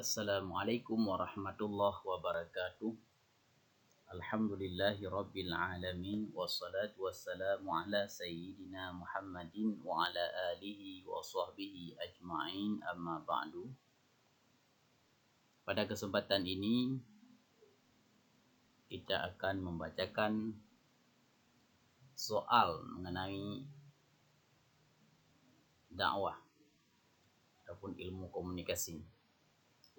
Assalamualaikum warahmatullahi wabarakatuh. Alhamdulillahi rabbil alamin. Wassalatu wassalamu ala sayyidina Muhammadin wa ala alihi wa sahbihi ajma'in, amma ba'du. Pada kesempatan ini kita akan membacakan soal mengenai dakwah ataupun ilmu komunikasi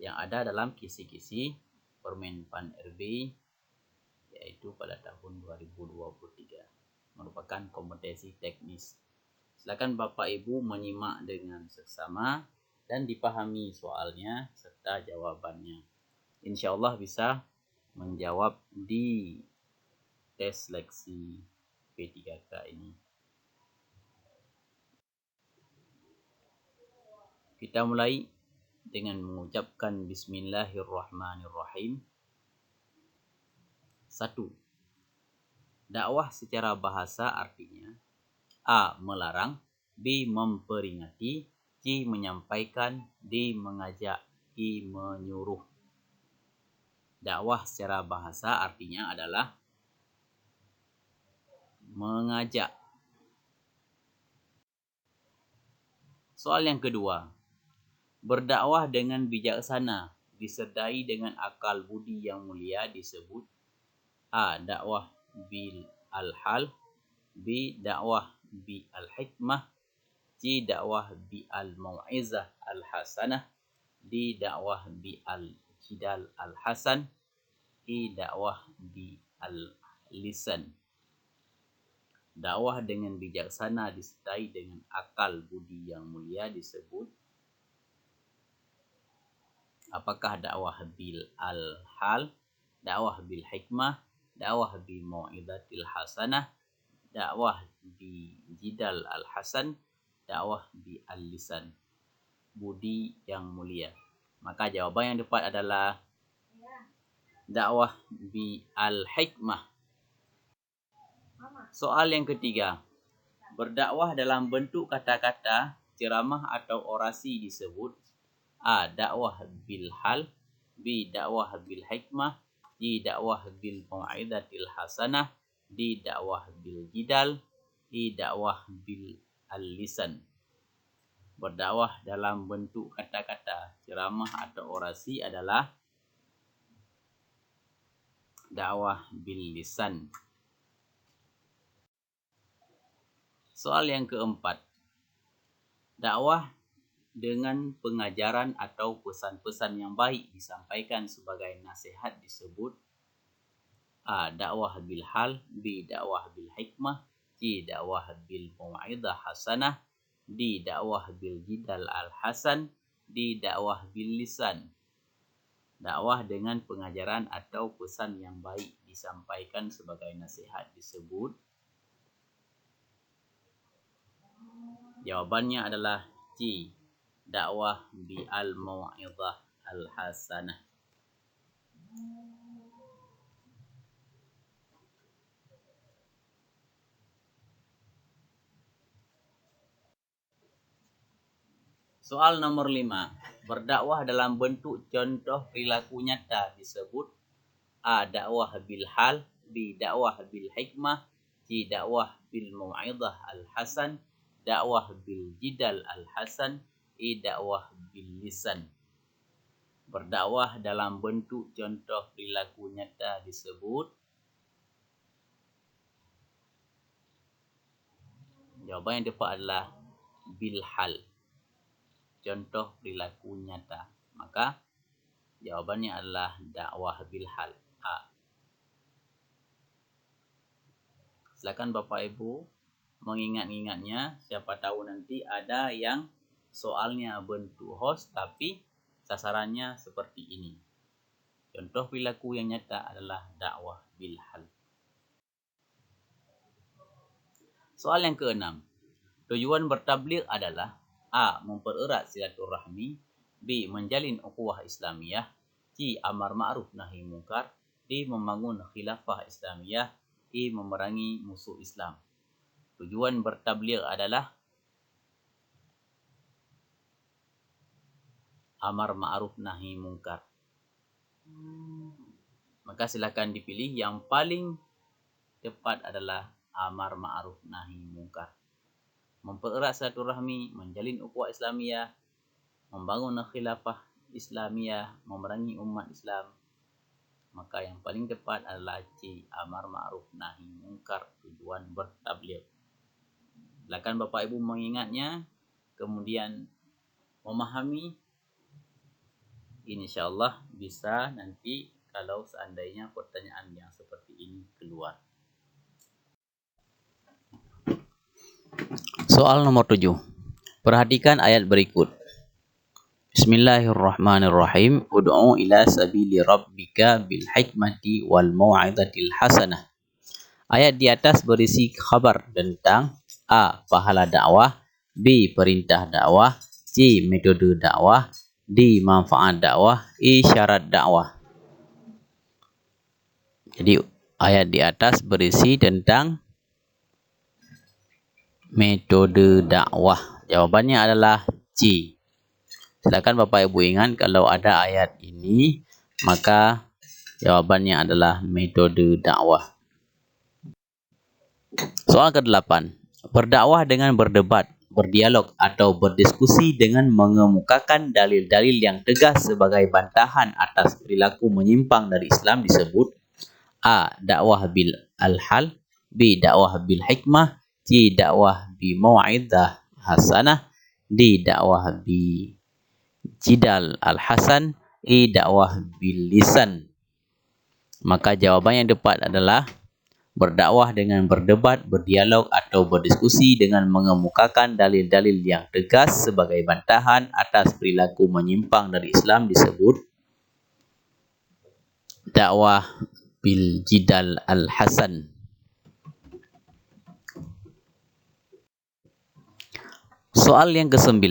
yang ada dalam kisi-kisi Permenpan RB yaitu pada tahun 2023, merupakan kompetensi teknis. Silakan Bapak Ibu menyimak dengan seksama dan dipahami soalnya serta jawabannya. InsyaAllah bisa menjawab di tes seleksi P3K ini. Kita mulai dengan mengucapkan Bismillahirrahmanirrahim. 1. Dakwah secara bahasa artinya A. Melarang, B. Memperingati, C. Menyampaikan, D. Mengajak, E. Menyuruh. Dakwah secara bahasa artinya adalah mengajak. Soal yang kedua. Berdakwah dengan bijaksana disertai dengan akal budi yang mulia disebut A. Dakwah bil al-hal, B. Dakwah bi al-hikmah, C. Dakwah bi al-mau'izah al-hasanah, D. Dakwah bi al-jidal al-hasan, E. Dakwah bi al-lisan. Dakwah dengan bijaksana disertai dengan akal budi yang mulia disebut apakah dakwah bil al-hal, dakwah bil hikmah, dakwah bi mau'izatil hasanah, dakwah bi jidal al-hasan, dakwah bi al-lisan, budi yang mulia. Maka jawaban yang tepat adalah dakwah bi al-hikmah. Soal yang ketiga. Berdakwah dalam bentuk kata-kata, ceramah atau orasi disebut A. Dakwah bil hal, B. Dakwah bil hikmah, C. Dakwah bil mau'izatil hasanah, D. Dakwah bil jidal, E. Dakwah bil al-lisan. Berdakwah dalam bentuk kata-kata, ceramah atau orasi adalah dakwah bil lisan. Soal yang keempat. Dakwah dengan pengajaran atau pesan-pesan yang baik disampaikan sebagai nasihat disebut A. Dakwah bil hal, B. Dakwah bil hikmah, C. Dakwah bil mau'izah hasanah, D. Dakwah bil jidal al-hasan, D. Dakwah bil lisan. Dakwah dengan pengajaran atau pesan yang baik disampaikan sebagai nasihat disebut jawabannya adalah C. Dakwah bi al-mau'izah al-hasanah. Soal nomor 5. Berdakwah dalam bentuk contoh perilaku nyata disebut A. Dakwah bil hal, B. Dakwah bil hikmah, C. Dakwah bil mau'izah al-hasan, dakwah bil jidal al-hasan, E. Dakwah bil lisan. Berdakwah dalam bentuk contoh perilaku nyata disebut jawaban yang tepat adalah bil hal, contoh perilaku nyata. Maka jawabannya adalah dakwah bil hal, A. Silakan Bapak Ibu mengingat-ingatnya, siapa tahu nanti ada yang soalnya bentuk host tapi sasarannya seperti ini. Contoh perilaku yang nyata adalah dakwah bil hal. Soal yang keenam. Tujuan bertabligh adalah A. Mempererat silaturahmi, B. Menjalin ukhuwah Islamiyah, C. Amar ma'ruf nahi munkar, D. Membangun khilafah Islamiyah, E. Memerangi musuh Islam. Tujuan bertabligh adalah amar ma'ruf nahi mungkar. Maka silakan dipilih yang paling tepat adalah amar ma'ruf nahi mungkar. Mempererat silaturahmi, menjalin ukhuwah Islamiyah, membangun khilafah Islamiyah, memerangi umat Islam. Maka yang paling tepat adalah C, amar ma'ruf nahi mungkar, tujuan bertabligh. Silakan Bapak Ibu mengingatnya, kemudian memahami. InsyaAllah bisa nanti kalau seandainya pertanyaan yang seperti ini keluar. Soal nomor 7. Perhatikan ayat berikut. Bismillahirrahmanirrahim. Ud'u ila sabili rabbika bil hikmati wal mau'izatil hasanah. Ayat di atas berisi khabar tentang A. Pahala dakwah, B. Perintah dakwah, C. Metode dakwah, D. Manfaat dakwah, E. Syarat dakwah. Jadi ayat di atas berisi tentang metode dakwah. Jawabannya adalah C. Silakan Bapak Ibu ingat, kalau ada ayat ini maka jawabannya adalah metode dakwah. Soal ke-8. Berdakwah dengan berdebat, berdialog atau berdiskusi dengan mengemukakan dalil-dalil yang tegas sebagai bantahan atas perilaku menyimpang dari Islam disebut A. Dakwah bil al-hal, B. Dakwah bil hikmah, C. Dakwah bi mau'izah hasanah, D. Dakwah bi jidal al-hasan, E. Dakwah bil lisan. Maka jawaban yang tepat adalah berdakwah dengan berdebat, berdialog atau berdiskusi dengan mengemukakan dalil-dalil yang tegas sebagai bantahan atas perilaku menyimpang dari Islam disebut dakwah bil jidal al-hasan. Soal yang ke-9.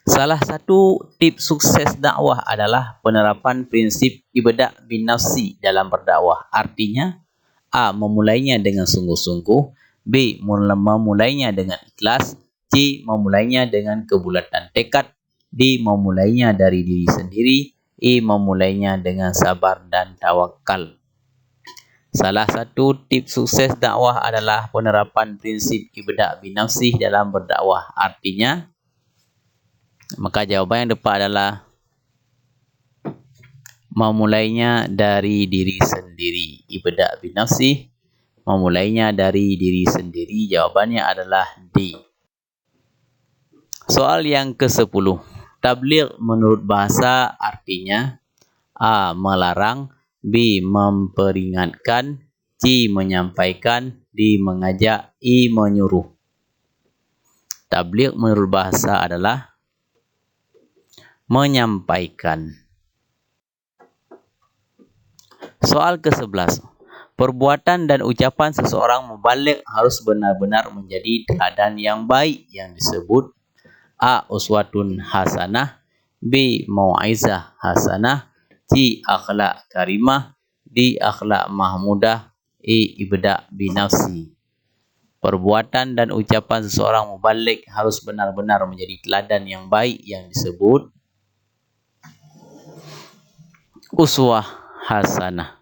Salah satu tips sukses dakwah adalah penerapan prinsip ibda' bin nafsi dalam berdakwah. Artinya A. Memulainya dengan sungguh-sungguh, B. Memulainya dengan ikhlas, C. Memulainya dengan kebulatan tekad, D. Memulainya dari diri sendiri, E. Memulainya dengan sabar dan tawakal. Salah satu tips sukses dakwah adalah penerapan prinsip ibda' bin nafsi dalam berdakwah. Artinya, maka jawaban yang tepat adalah memulainya dari diri sendiri. Ibda' bin nafsi, memulainya dari diri sendiri. Jawabannya adalah D. Soal yang ke-10. Tabligh menurut bahasa artinya A. Melarang, B. Memperingatkan, C. Menyampaikan, D. Mengajak, E. Menyuruh. Tabligh menurut bahasa adalah menyampaikan. Soal ke-11. Perbuatan dan ucapan seseorang mubaligh harus benar-benar menjadi teladan yang baik yang disebut A. Uswatun hasanah, B. Mau'izah hasanah, C. Akhlak karimah, D. Akhlak mahmudah, E. Ibda' bin nafsi. Perbuatan dan ucapan seseorang mubaligh harus benar-benar menjadi teladan yang baik yang disebut uswah hasanah.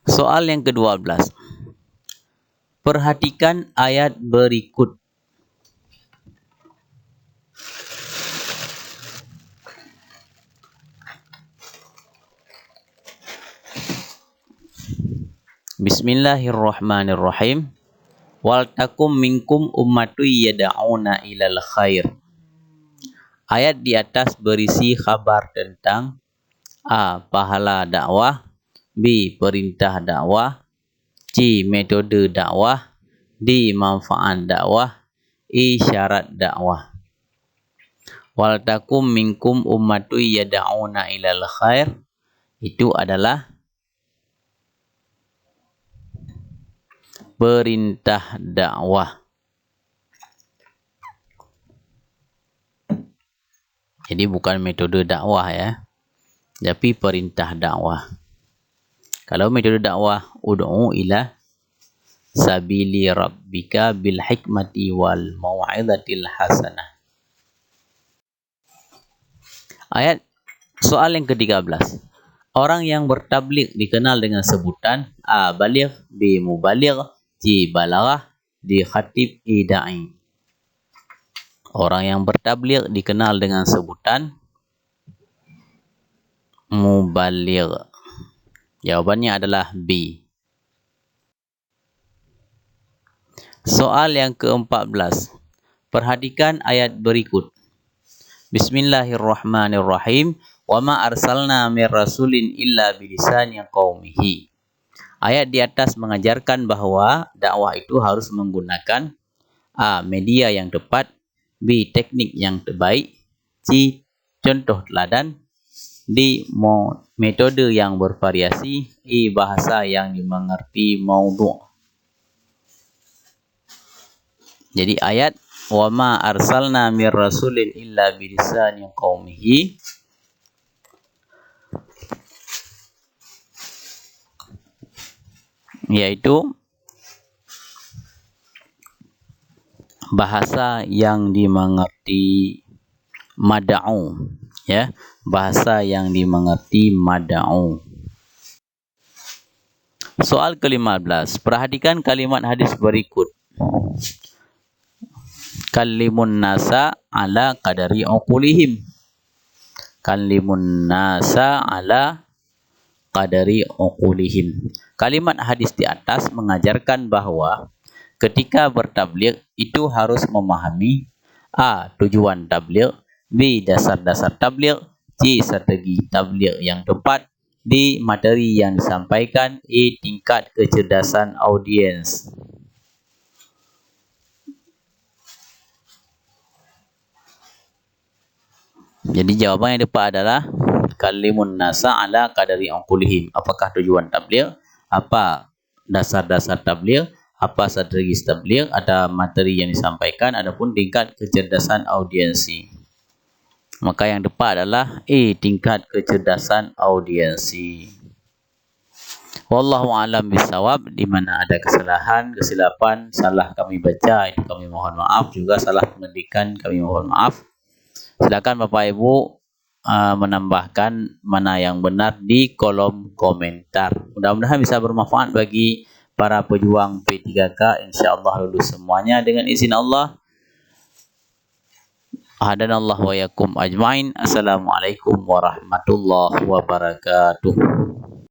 Soal yang ke-12. Perhatikan ayat berikut. Bismillahirrahmanirrahim. Wal takum minkum ummatu yad'una ilal khair. Ayat di atas berisi khabar tentang A. Pahala dakwah, B. Perintah dakwah, C. Metode dakwah, D. Manfaat dakwah, E. Syarat dakwah. Wal takum minkum ummatu yad'una ilal khair itu adalah perintah dakwah. Jadi bukan metode dakwah ya, tapi perintah dakwah. Kalau metode dakwah ud'u ila sabili rabbika bil hikmati wal mau'izatil hasanah. Ayat soal yang ke-13. Orang yang bertabligh dikenal dengan sebutan A. Baligh, B. Mubaligh, C. Balaghah, D. Khatib, E. Da'i. Orang yang bertabligh dikenal dengan sebutan Mubaligh. Jawabannya adalah B. Soal yang ke-14. Perhatikan ayat berikut. Bismillahirrahmanirrahim. Wa ma arsalna mir rasulin illa bilisani qaumihi. Ayat di atas mengajarkan bahwa dakwah itu harus menggunakan A. Media yang tepat, B. Teknik yang terbaik, C. Contoh teladan, D. Metode yang bervariasi, E. Bahasa yang dimengerti maudhu'. Jadi ayat wa ma arsalna mir rasulin illa bilisani qaumihi yaitu bahasa yang dimengerti mad'u, ya, bahasa yang dimengerti mad'u. Soal ke-15. Perhatikan kalimat hadis berikut. Kallimun nasa ala qadari uqulihim. Kallimun nasa ala qadari uqulihim. Kalimat hadis di atas mengajarkan bahwa ketika bertabligh itu harus memahami A. Tujuan tabligh, B. Dasar-dasar tabligh, C. Strategi tabligh yang tepat, D. Materi yang disampaikan, E. Tingkat kecerdasan audiens. Jadi jawaban yang tepat adalah kallimun nasa ala qadari uqulihim. Apakah tujuan tabligh? Apa dasar-dasar tabligh? Apa strategi tabligh? Ada materi yang disampaikan, adapun tingkat kecerdasan audiensi. Maka yang tepat adalah E. Tingkat kecerdasan audiensi. Wallahu a'lam bisawab. Di mana ada kesalahan, kesilapan, salah kami baca, itu kami mohon maaf. Juga salah pendidikan, kami mohon maaf. Silakan Bapak Ibu menambahkan mana yang benar di kolom komentar. Mudah-mudahan bisa bermanfaat bagi para pejuang P3K. InsyaAllah lulus semuanya dengan izin Allah. Hadanallahu wa yakum ajmain. Assalamualaikum warahmatullahi wabarakatuh.